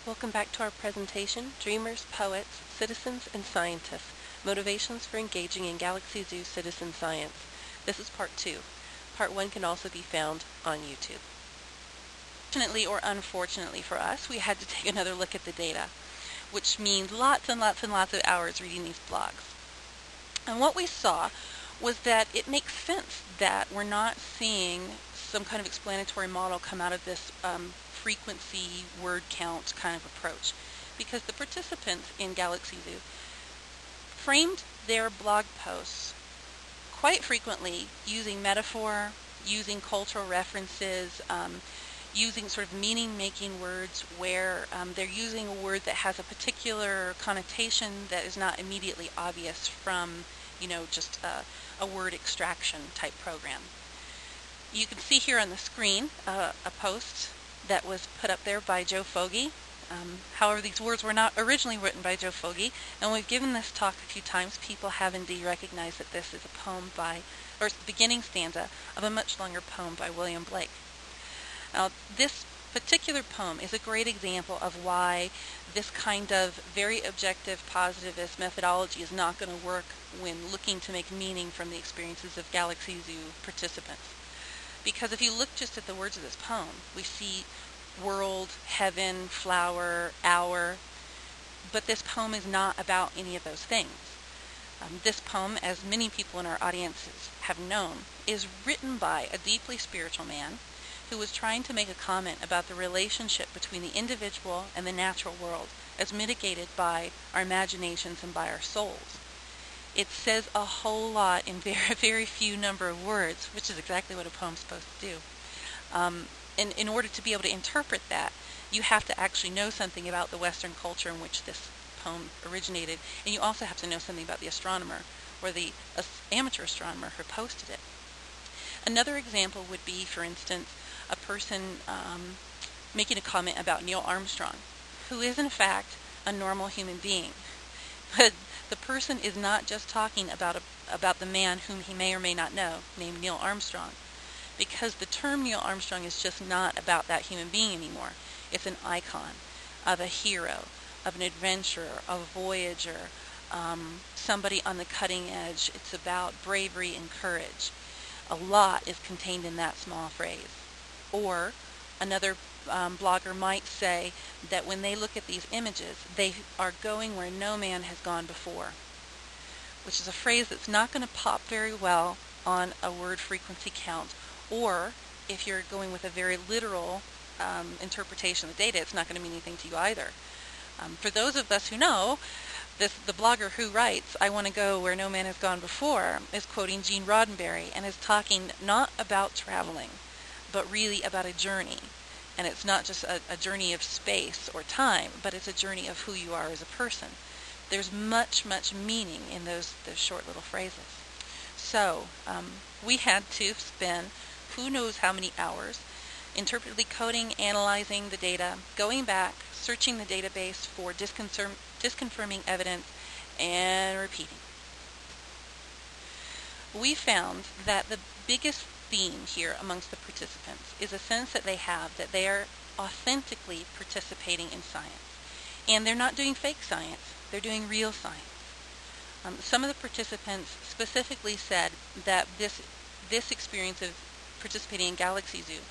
Welcome back to our presentation, Dreamers, Poets, Citizens, and Scientists, Motivations for Engaging in Galaxy Zoo Citizen Science. This is Part 2. Part 1 can also be found on YouTube. Fortunately or unfortunately for us, we had to take another look at the data, which means lots and lots and lots of hours reading these blogs. And what we saw was that it makes sense that we're not seeing some kind of explanatory model come out of this frequency, word count kind of approach, because the participants in Galaxy Zoo framed their blog posts quite frequently using metaphor, using cultural references, using sort of meaning-making words where they're using a word that has a particular connotation that is not immediately obvious from, just a word extraction type program. You can see here on the screen a post that was put up there by Joe Fogy. However, these words were not originally written by Joe Fogy, and when we've given this talk a few times, people have indeed recognized that this is a poem or the beginning stanza of a much longer poem by William Blake. Now, this particular poem is a great example of why this kind of very objective, positivist methodology is not going to work when looking to make meaning from the experiences of Galaxy Zoo participants. Because if you look just at the words of this poem, we see world, heaven, flower, hour, but this poem is not about any of those things. This poem, as many people in our audiences have known, is written by a deeply spiritual man who was trying to make a comment about the relationship between the individual and the natural world as mitigated by our imaginations and by our souls. It says a whole lot in very, very few number of words, which is exactly what a poem's supposed to do. And in order to be able to interpret that, you have to actually know something about the Western culture in which this poem originated, and you also have to know something about the astronomer, or the amateur astronomer who posted it. Another example would be, for instance, a person making a comment about Neil Armstrong, who is in fact a normal human being. But the person is not just talking about the man whom he may or may not know, named Neil Armstrong, because the term Neil Armstrong is just not about that human being anymore. It's an icon of a hero, of an adventurer, of a voyager, somebody on the cutting edge. It's about bravery and courage. A lot is contained in that small phrase. Or another blogger might say that when they look at these images, they are going where no man has gone before, which is a phrase that's not going to pop very well on a word frequency count, or if you're going with a very literal interpretation of the data, it's not going to mean anything to you either. For those of us who know, the blogger who writes, "I want to go where no man has gone before," is quoting Gene Roddenberry and is talking not about traveling, but really about a journey. And it's not just a journey of space or time, but it's a journey of who you are as a person. There's much, much meaning in those short little phrases. So we had to spend who knows how many hours interpretively coding, analyzing the data, going back, searching the database for disconfirming evidence, and repeating. We found that the biggest theme here amongst the participants is a sense that they have that they are authentically participating in science. And they're not doing fake science, they're doing real science. Some of the participants specifically said that this experience of participating in Galaxy Zoo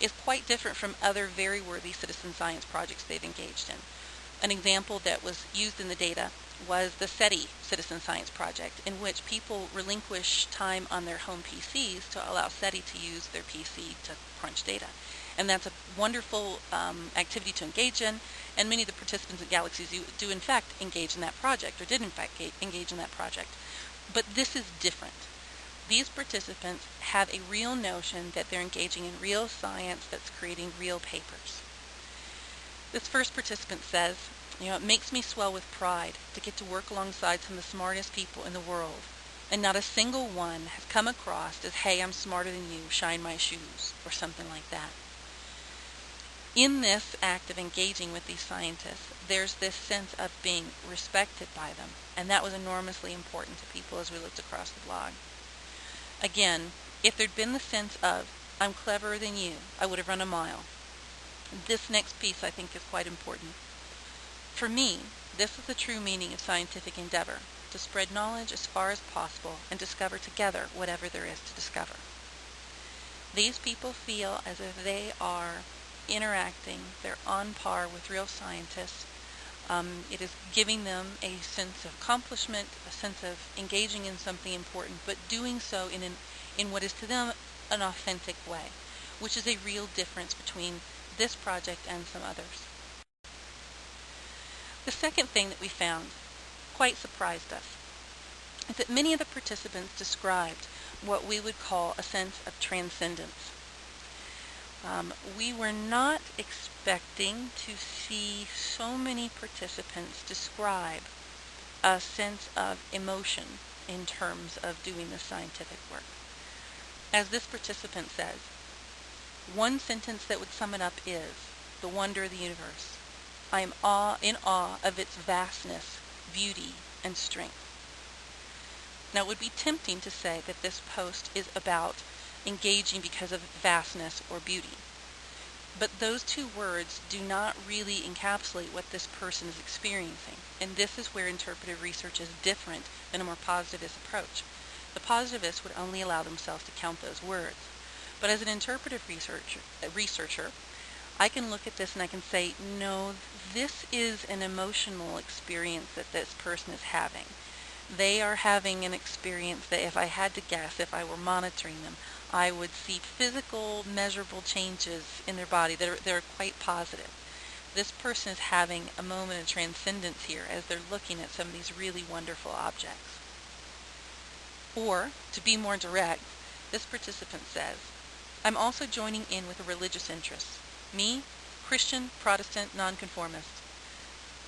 is quite different from other very worthy citizen science projects they've engaged in. An example that was used in the data was the SETI Citizen Science Project, in which people relinquish time on their home PCs to allow SETI to use their PC to crunch data. And that's a wonderful activity to engage in, and many of the participants at Galaxy Zoo do in fact engage in that project, or did in fact engage in that project. But this is different. These participants have a real notion that they're engaging in real science that's creating real papers. This first participant says, "It makes me swell with pride to get to work alongside some of the smartest people in the world, and not a single one has come across as, 'Hey, I'm smarter than you, shine my shoes,' or something like that." In this act of engaging with these scientists, there's this sense of being respected by them, and that was enormously important to people as we looked across the blog. Again, if there'd been the sense of, "I'm cleverer than you, I would have run a mile," this next piece I think is quite important. For me, this is the true meaning of scientific endeavor, to spread knowledge as far as possible and discover together whatever there is to discover. These people feel as if they are interacting, they're on par with real scientists. It is giving them a sense of accomplishment, a sense of engaging in something important, but doing so in what is to them an authentic way, which is a real difference between this project and some others. The second thing that we found quite surprised us is that many of the participants described what we would call a sense of transcendence. We were not expecting to see so many participants describe a sense of emotion in terms of doing this scientific work. As this participant says, one sentence that would sum it up is, "The wonder of the universe. I am in awe of its vastness, beauty, and strength." Now, it would be tempting to say that this post is about engaging because of vastness or beauty. But those two words do not really encapsulate what this person is experiencing, and this is where interpretive research is different than a more positivist approach. The positivists would only allow themselves to count those words. But as an interpretive researcher, I can look at this and I can say, no, this is an emotional experience that this person is having. They are having an experience that, if I had to guess, if I were monitoring them, I would see physical, measurable changes in their body that are quite positive. This person is having a moment of transcendence here as they're looking at some of these really wonderful objects. Or, to be more direct, this participant says, "I'm also joining in with a religious interest. Me, Christian, Protestant, nonconformist.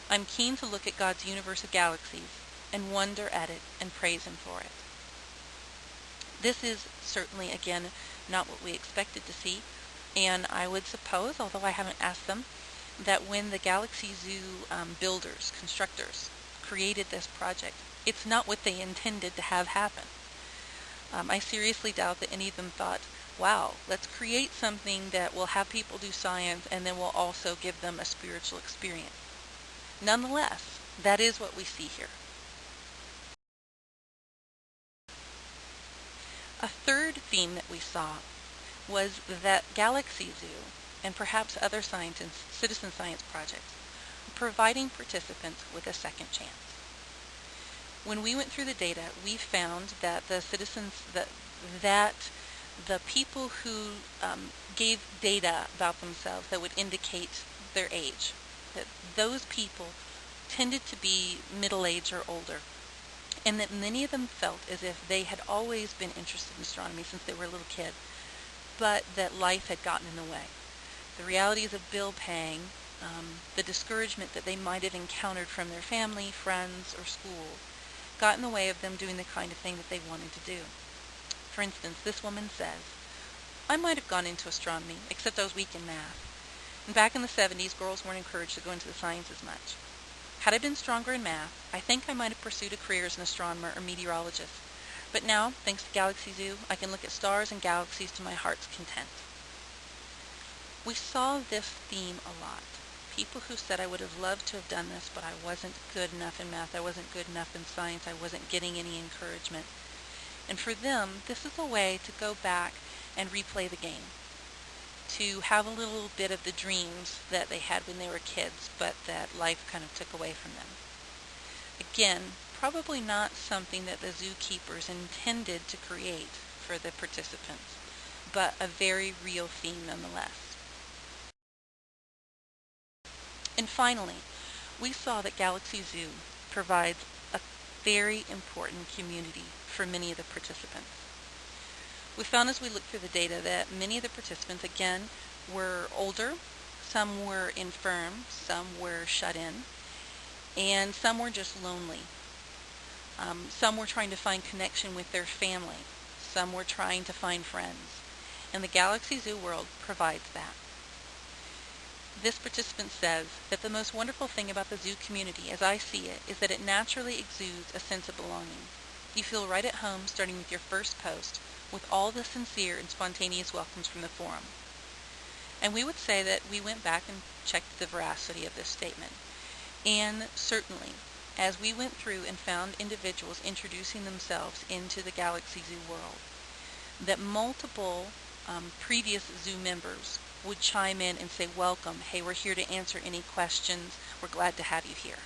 I'm keen to look at God's universe of galaxies and wonder at it and praise Him for it." This is certainly, again, not what we expected to see, and I would suppose, although I haven't asked them, that when the Galaxy Zoo builders, constructors, created this project, it's not what they intended to have happen. I seriously doubt that any of them thought, wow, let's create something that will have people do science and then will also give them a spiritual experience. Nonetheless, that is what we see here. A third theme that we saw was that Galaxy Zoo, and perhaps other citizen science projects, are providing participants with a second chance. When we went through the data, we found that the citizens, that the people who gave data about themselves that would indicate their age, that those people tended to be middle-aged or older, and that many of them felt as if they had always been interested in astronomy since they were a little kid, but that life had gotten in the way. The realities of bill paying, the discouragement that they might have encountered from their family, friends, or school, got in the way of them doing the kind of thing that they wanted to do. For instance, this woman says, "I might have gone into astronomy, except I was weak in math. And back in the 70s, girls weren't encouraged to go into the sciences much. Had I been stronger in math, I think I might have pursued a career as an astronomer or meteorologist. But now, thanks to Galaxy Zoo, I can look at stars and galaxies to my heart's content." We saw this theme a lot. People who said, "I would have loved to have done this, but I wasn't good enough in math, I wasn't good enough in science, I wasn't getting any encouragement." And for them, this is a way to go back and replay the game, to have a little bit of the dreams that they had when they were kids, but that life kind of took away from them. Again, probably not something that the zookeepers intended to create for the participants, but a very real theme nonetheless. And finally, we saw that Galaxy Zoo provides a very important community for many of the participants. We found as we looked through the data that many of the participants, again, were older, some were infirm, some were shut in, and some were just lonely. Some were trying to find connection with their family. Some were trying to find friends. And the Galaxy Zoo world provides that. This participant says that the most wonderful thing about the zoo community, as I see it, is that it naturally exudes a sense of belonging. You feel right at home starting with your first post, with all the sincere and spontaneous welcomes from the forum. And we would say that we went back and checked the veracity of this statement. And certainly, as we went through and found individuals introducing themselves into the Galaxy Zoo world, that multiple previous zoo members would chime in and say, welcome, hey, we're here to answer any questions, we're glad to have you here.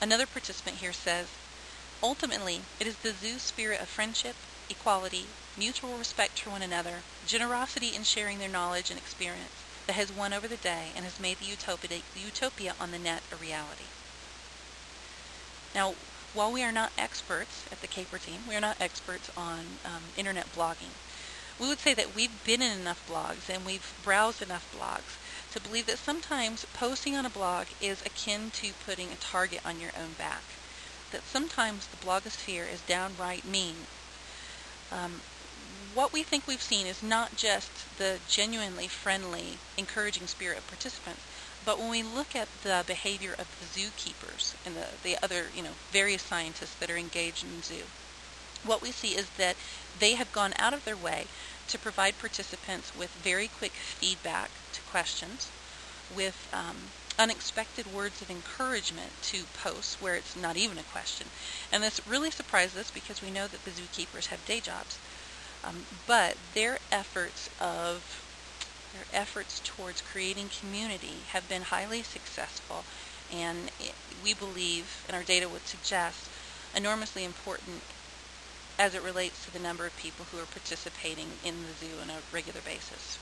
Another participant here says, ultimately, it is the zoo spirit of friendship, equality, mutual respect for one another, generosity in sharing their knowledge and experience that has won over the day and has made the utopia on the net a reality. Now, while we are not experts at the Caper team, we are not experts on internet blogging, we would say that we've been in enough blogs and we've browsed enough blogs to believe that sometimes posting on a blog is akin to putting a target on your own back. That sometimes the blogosphere is downright mean. What we think we've seen is not just the genuinely friendly, encouraging spirit of participants, but when we look at the behavior of the zookeepers and the other, various scientists that are engaged in the zoo, what we see is that they have gone out of their way to provide participants with very quick feedback to questions, with unexpected words of encouragement to posts where it's not even a question. And this really surprised us because we know that the zookeepers have day jobs. But their efforts towards creating community have been highly successful, and we believe, and our data would suggest, enormously important as it relates to the number of people who are participating in the zoo on a regular basis.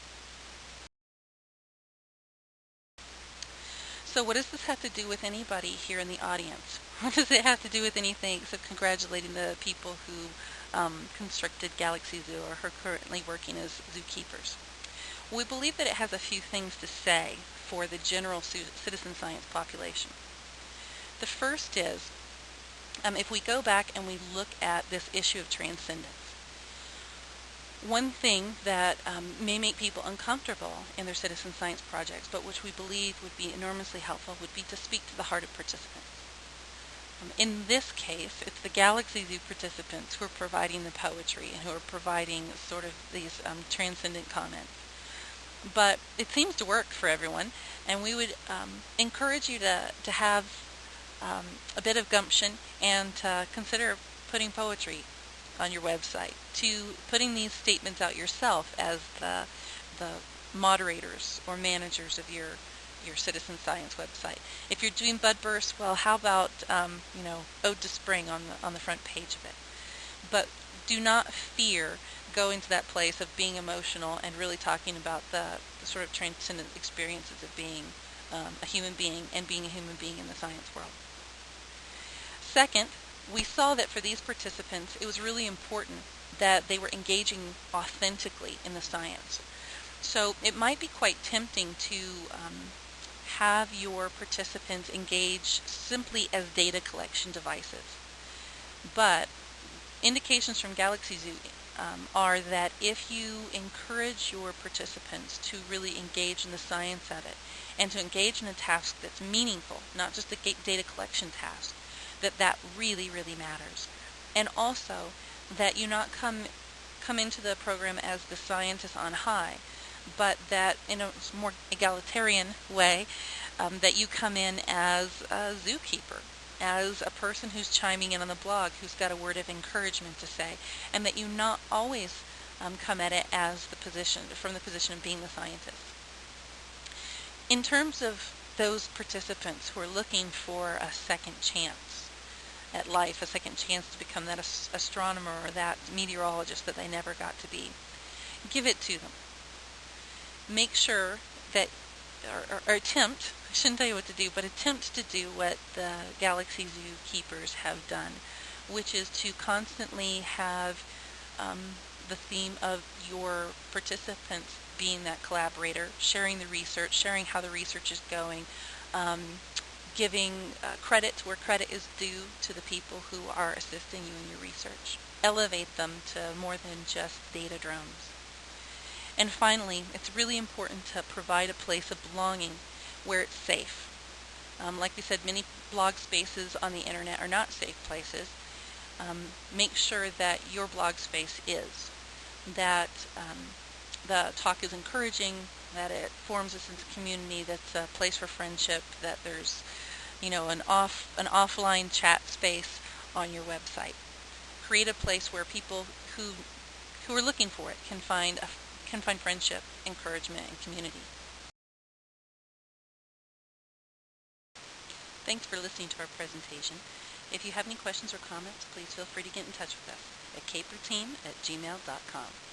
So what does this have to do with anybody here in the audience? What does it have to do with anything except congratulating the people who constructed Galaxy Zoo or who are currently working as zookeepers? We believe that it has a few things to say for the general citizen science population. The first is, if we go back and we look at this issue of transcendence, one thing that may make people uncomfortable in their citizen science projects, but which we believe would be enormously helpful, would be to speak to the heart of participants. In this case, it's the Galaxy Zoo participants who are providing the poetry and who are providing sort of these transcendent comments. But it seems to work for everyone, and we would encourage you to have a bit of gumption and to consider putting poetry on your website, to putting these statements out yourself as the moderators or managers of your citizen science website. If you're doing bud bursts, well, how about Ode to Spring on the front page of it? But do not fear going to that place of being emotional and really talking about the sort of transcendent experiences of being a human being and being a human being in the science world. Second, we saw that for these participants, it was really important that they were engaging authentically in the science. So it might be quite tempting to have your participants engage simply as data collection devices. But indications from Galaxy Zoo are that if you encourage your participants to really engage in the science of it and to engage in a task that's meaningful, not just a data collection task, that really, really matters. And also that you not come into the program as the scientist on high, but that in a more egalitarian way, that you come in as a zookeeper, as a person who's chiming in on the blog, who's got a word of encouragement to say, and that you not always come at it as from the position of being the scientist. In terms of those participants who are looking for a second chance at life, a second chance to become that astronomer or that meteorologist that they never got to be, give it to them. Make sure that, or attempt, I shouldn't tell you what to do, but attempt to do what the Galaxy Zoo keepers have done, which is to constantly have the theme of your participants being that collaborator, sharing the research, sharing how the research is going, giving credit where credit is due to the people who are assisting you in your research. Elevate them to more than just data drones. And finally, it's really important to provide a place of belonging where it's safe. Like we said, many blog spaces on the internet are not safe places. Make sure that your blog space is. That the talk is encouraging, that it forms a sense of community, that's a place for friendship, that there's, an offline chat space on your website. Create a place where people who are looking for it can find friendship, encouragement, and community. Thanks for listening to our presentation. If you have any questions or comments, please feel free to get in touch with us at caperoutine@gmail.com.